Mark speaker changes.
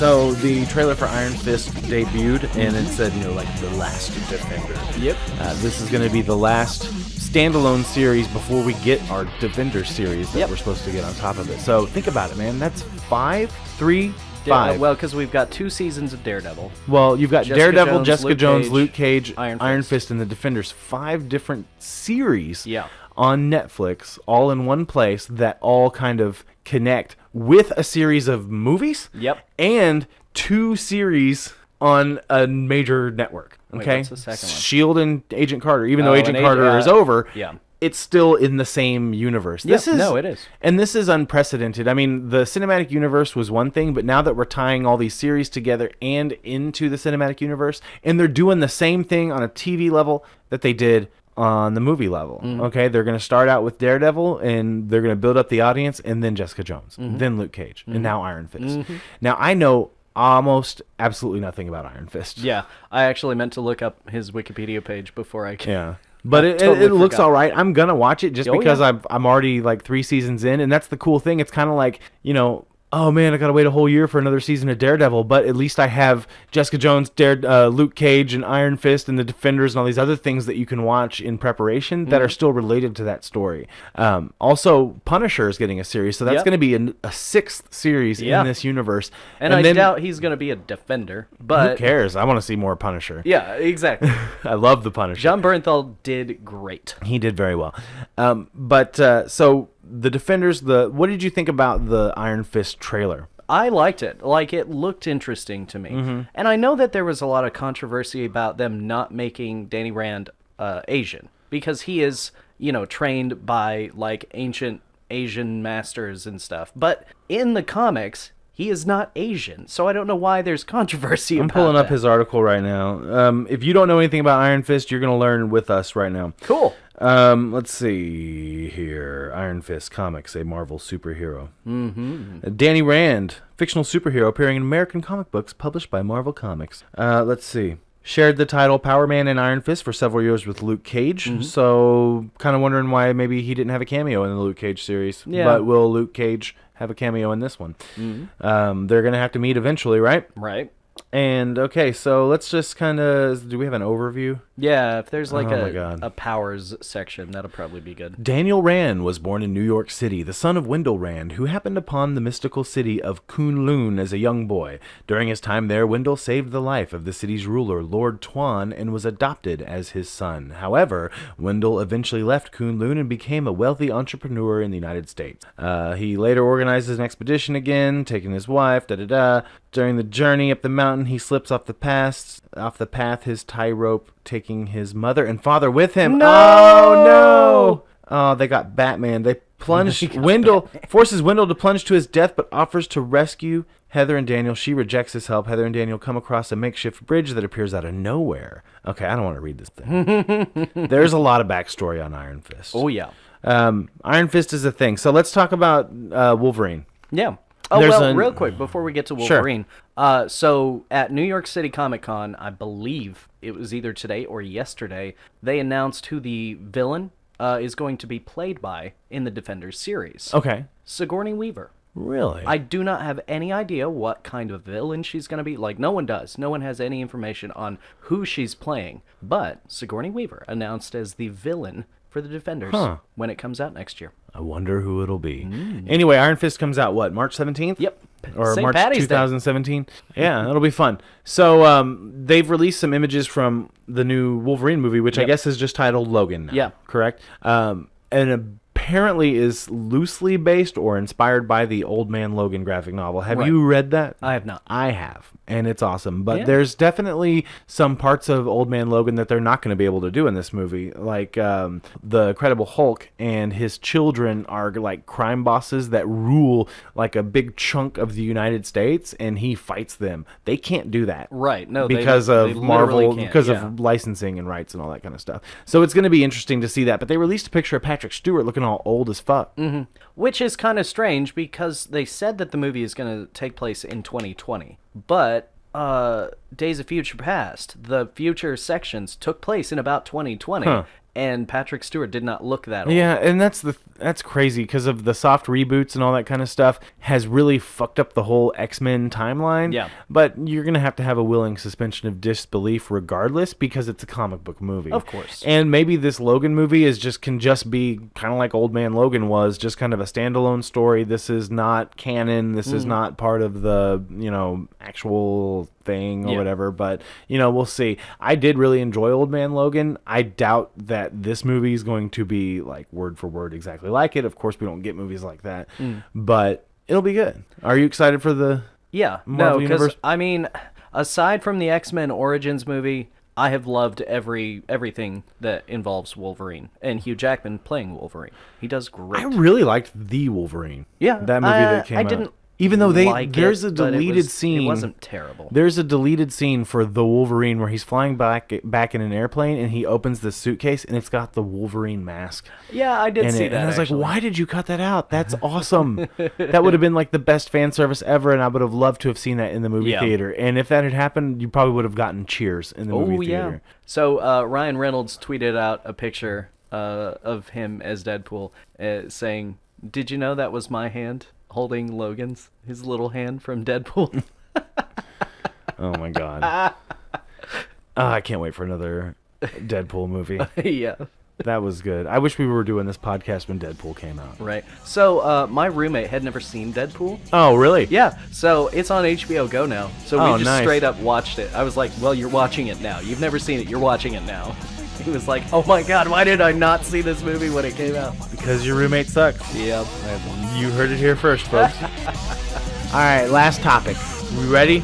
Speaker 1: So the trailer for Iron Fist debuted, and it said, like the last Defender.
Speaker 2: Yep.
Speaker 1: This is going to be the last standalone series before we get our Defender series that we're supposed to get on top of it. So think about it, man. That's 5, 3, 5.
Speaker 2: Well, because we've got 2 seasons of Daredevil.
Speaker 1: Well, you've got
Speaker 2: Jessica
Speaker 1: Daredevil,
Speaker 2: Jones,
Speaker 1: Jessica
Speaker 2: Luke
Speaker 1: Jones,
Speaker 2: Cage,
Speaker 1: Luke Cage,
Speaker 2: Iron
Speaker 1: Iron
Speaker 2: Fist.
Speaker 1: Fist, and the Defenders. 5 different series
Speaker 2: Yeah.
Speaker 1: on Netflix, all in one place, that all kind of connect with a series of movies.
Speaker 2: Yep.
Speaker 1: And 2 series on a major network.
Speaker 2: Wait,
Speaker 1: Okay.
Speaker 2: what's the second one?
Speaker 1: S.H.I.E.L.D. and Agent Carter. Even though
Speaker 2: Oh,
Speaker 1: Agent
Speaker 2: and
Speaker 1: Carter is over,
Speaker 2: yeah.
Speaker 1: it's still in the same universe.
Speaker 2: Yep, no, it is.
Speaker 1: And this is unprecedented. I mean, the cinematic universe was one thing, but now that we're tying all these series together and into the cinematic universe, and they're doing the same thing on a TV level that they did on the movie level. Okay, they're going to start out with Daredevil, and they're going to build up the audience, and then Jessica Jones, then Luke Cage, and now Iron Fist. Now, I know almost absolutely nothing about Iron Fist.
Speaker 2: Yeah, I actually meant to look up his Wikipedia page before I came.
Speaker 1: Yeah. But it looks all right. I'm going to watch it just because I'm already like 3 seasons in. And that's the cool thing. It's kind of like, oh man, I got to wait a whole year for another season of Daredevil. But at least I have Jessica Jones, Luke Cage, and Iron Fist, and the Defenders, and all these other things that you can watch in preparation that are still related to that story. Also, Punisher is getting a series. So that's going to be a 6th series in this universe.
Speaker 2: And I doubt he's going to be a Defender. But
Speaker 1: who cares? I want to see more Punisher.
Speaker 2: Yeah, exactly.
Speaker 1: I love the Punisher.
Speaker 2: John Bernthal did great.
Speaker 1: He did very well. So the Defenders, what did you think about the Iron Fist trailer?
Speaker 2: I liked it. Like, it looked interesting to me. And I know that there was a lot of controversy about them not making Danny Rand Asian, because he is, trained by, like, ancient Asian masters and stuff. But in the comics, he is not Asian, so I don't know why there's controversy about that.
Speaker 1: I'm pulling up his article right now. If you don't know anything about Iron Fist, you're going to learn with us right now.
Speaker 2: Cool.
Speaker 1: Let's see here. Iron Fist comics, a Marvel superhero. Danny Rand, fictional superhero appearing in American comic books published by Marvel Comics. Let's see. Shared the title Power Man and Iron Fist for several years with Luke Cage. So kind of wondering why maybe he didn't have a cameo in the Luke Cage series.
Speaker 2: Yeah.
Speaker 1: But will Luke Cage have a cameo in this one? They're going to have to meet eventually, right?
Speaker 2: Right.
Speaker 1: And, okay, so let's just kind of... Do we have an overview?
Speaker 2: Yeah, if there's like
Speaker 1: God.
Speaker 2: a powers section, that'll probably be good.
Speaker 1: Daniel Rand was born in New York City, the son of Wendell Rand, who happened upon the mystical city of Kunlun as a young boy. During his time there, Wendell saved the life of the city's ruler, Lord Tuan, and was adopted as his son. However, Wendell eventually left Kunlun and became a wealthy entrepreneur in the United States. He later organized an expedition again, taking his wife, During the journey up the mountain, he slips off the path, his tie rope taking his mother and father with him.
Speaker 2: No!
Speaker 1: Oh, no! Oh, they got Batman. They plunged forces Wendell to plunge to his death, but offers to rescue Heather and Daniel. She rejects his help. Heather and Daniel come across a makeshift bridge that appears out of nowhere. Okay, I don't want to read this thing. There's a lot of backstory on Iron Fist.
Speaker 2: Oh, yeah.
Speaker 1: Iron Fist is a thing. So let's talk about Wolverine.
Speaker 2: Yeah. Oh, real quick, before we get to Wolverine. Sure. So at New York City Comic Con, I believe it was either today or yesterday, they announced who the villain is going to be played by in the Defenders series.
Speaker 1: Okay.
Speaker 2: Sigourney Weaver.
Speaker 1: Really?
Speaker 2: I do not have any idea what kind of villain she's going to be. Like, no one does. No one has any information on who she's playing. But Sigourney Weaver announced as the villain for the Defenders when it comes out next year.
Speaker 1: I wonder who it'll be. Anyway, Iron Fist comes out, what, March 17th?
Speaker 2: Yep.
Speaker 1: Or
Speaker 2: St.
Speaker 1: March
Speaker 2: Patty's
Speaker 1: 2017? Yeah, it'll be fun. So they've released some images from the new Wolverine movie, which I guess is just titled Logan now. Yeah. Correct? And apparently is loosely based or inspired by the Old Man Logan graphic novel. Have you read that?
Speaker 2: I have not.
Speaker 1: I have, and it's awesome. But there's definitely some parts of Old Man Logan that they're not going to be able to do in this movie. Like the Incredible Hulk and his children are like crime bosses that rule like a big chunk of the United States, and he fights them. They can't do that.
Speaker 2: Right. No,
Speaker 1: because
Speaker 2: they
Speaker 1: of Marvel,
Speaker 2: can't.
Speaker 1: because of licensing and rights and all that kind of stuff. So it's going to be interesting to see that. But they released a picture of Patrick Stewart looking all old as fuck.
Speaker 2: Which is kind of strange because they said that the movie is going to take place in 2020. But Days of Future Past, the future sections took place in about 2020. and Patrick Stewart did not look that old.
Speaker 1: Yeah, and that's crazy because of the soft reboots and all that kind of stuff has really fucked up the whole X-Men timeline.
Speaker 2: Yeah.
Speaker 1: But you're going to have a willing suspension of disbelief regardless because it's a comic book movie.
Speaker 2: Of course.
Speaker 1: And maybe this Logan movie can just be kind of like Old Man Logan was, just kind of a standalone story. This is not canon. This is not part of the, actual thing or whatever, but we'll see. I did really enjoy Old Man Logan. I doubt that this movie is going to be like word for word exactly like it. Of course we don't get movies like that, but it'll be good. Are you excited for the Marvel universe?
Speaker 2: I mean, aside from the X-Men Origins movie, I have loved everything that involves Wolverine and Hugh Jackman playing Wolverine. He does great.
Speaker 1: I really liked the Wolverine.
Speaker 2: Yeah,
Speaker 1: that movie that came out.
Speaker 2: I didn't.
Speaker 1: Even though there's a
Speaker 2: but
Speaker 1: deleted scene.
Speaker 2: It wasn't terrible.
Speaker 1: There's a deleted scene for the Wolverine where he's flying back in an airplane and he opens the suitcase and it's got the Wolverine mask.
Speaker 2: Yeah, I did see that.
Speaker 1: And I was
Speaker 2: actually.
Speaker 1: like, why did you cut that out? That's awesome. That would have been like the best fan service ever, and I would have loved to have seen that in the movie theater. And if that had happened, you probably would have gotten cheers in the movie theater.
Speaker 2: So Ryan Reynolds tweeted out a picture of him as Deadpool saying, "Did you know that was my hand holding his little hand from Deadpool?"
Speaker 1: Oh my god. I can't wait for another Deadpool movie.
Speaker 2: Yeah.
Speaker 1: That was good. I wish we were doing this podcast when Deadpool came out.
Speaker 2: Right. So my roommate had never seen Deadpool.
Speaker 1: Oh, really?
Speaker 2: Yeah. So it's on HBO Go now. So we just
Speaker 1: nice.
Speaker 2: straight up watched it. I was like, well, you're watching it now. You've never seen it. You're watching it now. He was like, oh my god, why did I not see this movie when it came out?
Speaker 1: Because your roommate sucks.
Speaker 2: Yep.
Speaker 1: You heard it here first, folks. All right, last topic. We ready?